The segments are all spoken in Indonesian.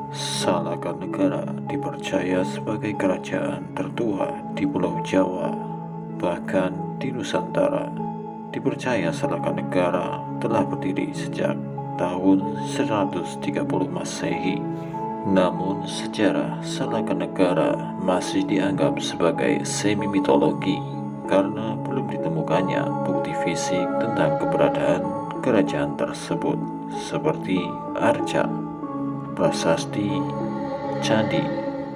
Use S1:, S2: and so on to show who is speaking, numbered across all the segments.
S1: Salakanegara dipercaya sebagai kerajaan tertua di Pulau Jawa, bahkan di Nusantara. Dipercaya Salakanegara telah berdiri sejak tahun 130 Masehi. Namun sejarah Salakanegara masih dianggap sebagai semi-mitologi karena belum ditemukannya bukti fisik tentang keberadaan kerajaan tersebut seperti arca, prasasti, candi,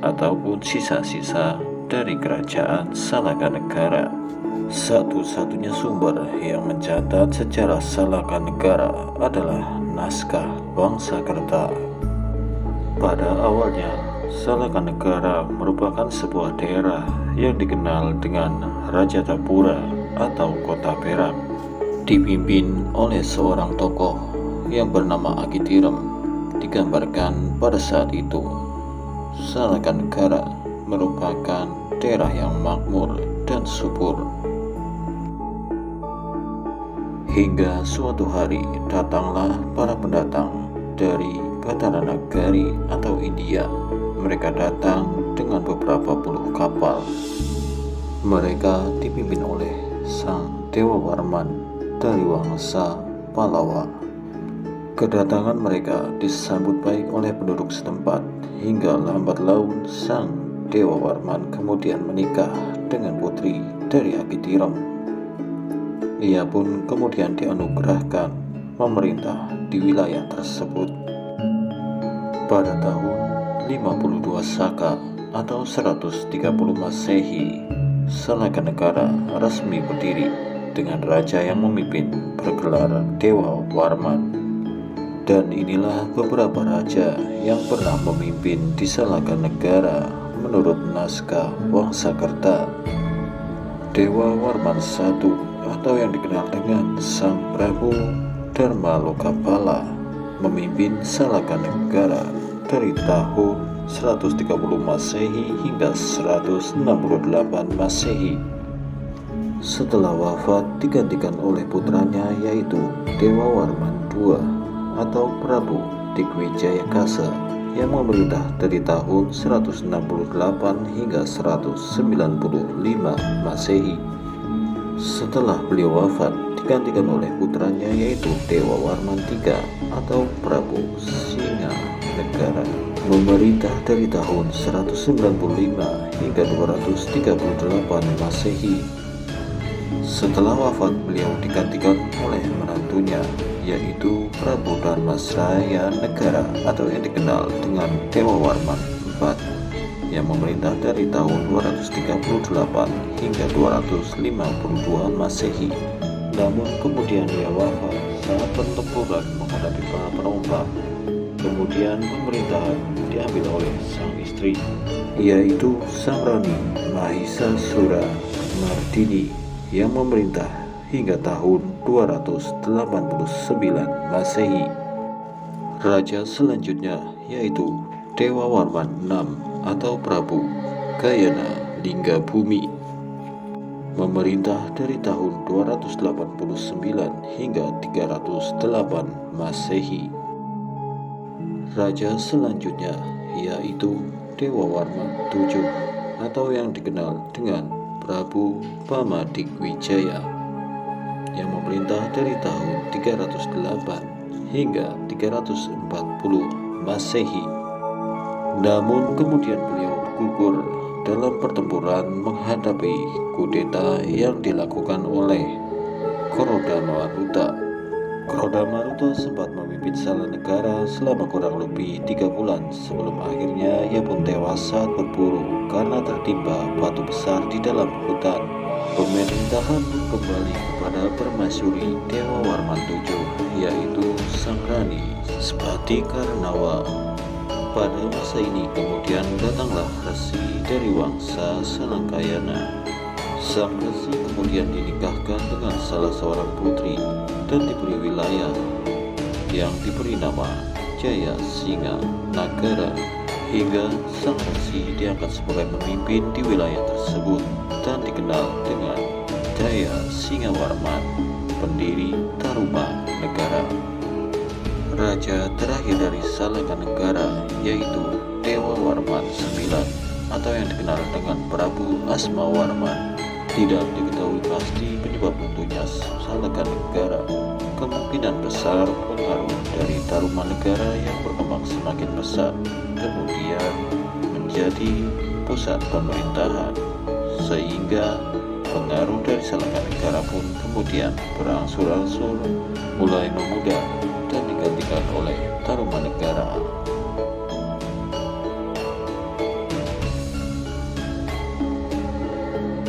S1: ataupun sisa-sisa dari kerajaan Salakanegara. Satu-satunya sumber yang mencatat sejarah Salakanegara adalah naskah Wangsakerta. Pada awalnya, Salakanegara merupakan sebuah daerah yang dikenal dengan Rajatapura atau Kota Perak, dipimpin oleh seorang tokoh yang bernama Agitirem. Digambarkan pada saat itu, Salakanegara merupakan daerah yang makmur dan subur. Hingga suatu hari datanglah para pendatang dari Bataranagari atau India. Mereka datang dengan beberapa puluh kapal. Mereka dipimpin oleh Sang Dewa Warman dari Wangsa Pallava. Kedatangan mereka disambut baik oleh penduduk setempat, hingga lambat laun Sang Dewa Warman kemudian menikah dengan putri dari Agitirem. Ia pun kemudian dianugerahkan memerintah di wilayah tersebut. Pada tahun 52 Saka atau 130 Masehi, Salakanegara resmi berdiri dengan raja yang memimpin bergelar Dewa Warman. Dan inilah beberapa raja yang pernah memimpin di Salakanegara menurut naskah Wangsakerta. Dewa Warman I atau yang dikenal dengan Sang Prabu Darmalokapala memimpin Salakanegara dari tahun 130 Masehi hingga 168 Masehi. Setelah wafat digantikan oleh putranya, yaitu Dewa Warman II atau Prabu Digwijaya-Kasa yang memerintah dari tahun 168 hingga 195 Masehi. Setelah beliau wafat digantikan oleh putranya, yaitu Dewa Warman III atau Prabu Singanegara, memerintah dari tahun 195 hingga 238 Masehi. Setelah wafat beliau digantikan oleh menantunya, yaitu Prabu Darmasraya-Negara atau yang dikenal dengan Dewa Warman IV, yang memerintah dari tahun 238 hingga 252 Masehi. Namun kemudian ia wafat saat pertempuran menghadapi para perombak. Kemudian pemerintahan diambil oleh sang istri, yaitu Sang Rani Mahisasura Mardini, yang memerintah hingga tahun 289 Masehi. Raja selanjutnya yaitu Dewa Warman VI atau Prabu Gayana Linggabumi, memerintah dari tahun 289 hingga 308 Masehi. Raja selanjutnya yaitu Dewa Warman VII atau yang dikenal dengan Prabu Pamadikwijaya, yang memerintah dari tahun 308 hingga 340 Masehi. Namun kemudian beliau gugur dalam pertempuran menghadapi kudeta yang dilakukan oleh Krodamaruta. Krodamaruta sempat memimpin Salakanegara selama kurang lebih 3 bulan sebelum akhirnya ia pun tewas saat berburu karena tertimpa batu besar di dalam hutan. Pemerintahan pun kembali kepada permaisuri Dewa Warman VII, yaitu Sang Rani Spati Karnawa. Pada masa ini kemudian datanglah resi dari Wangsa Salangkayana. Sang resi kemudian dinikahkan dengan salah seorang putri dan diberi wilayah yang diberi nama Jaya Singa Nagara, hingga sang resi diangkat sebagai pemimpin di wilayah tersebut dan dikenal dengan Jaya Singawarman, pendiri Tarumanegara. Raja terakhir dari Salakanegara yaitu Dewa Warman IX atau yang dikenal dengan Prabu Asmawarman. Tidak diketahui pasti penyebab runtuhnya Salakanegara. Kemungkinan besar pengaruh dari Tarumanegara yang berkembang semakin besar, kemudian menjadi pusat pemerintahan, sehingga pengaruh dari Salakanegara pun kemudian berangsur-angsur mulai memudar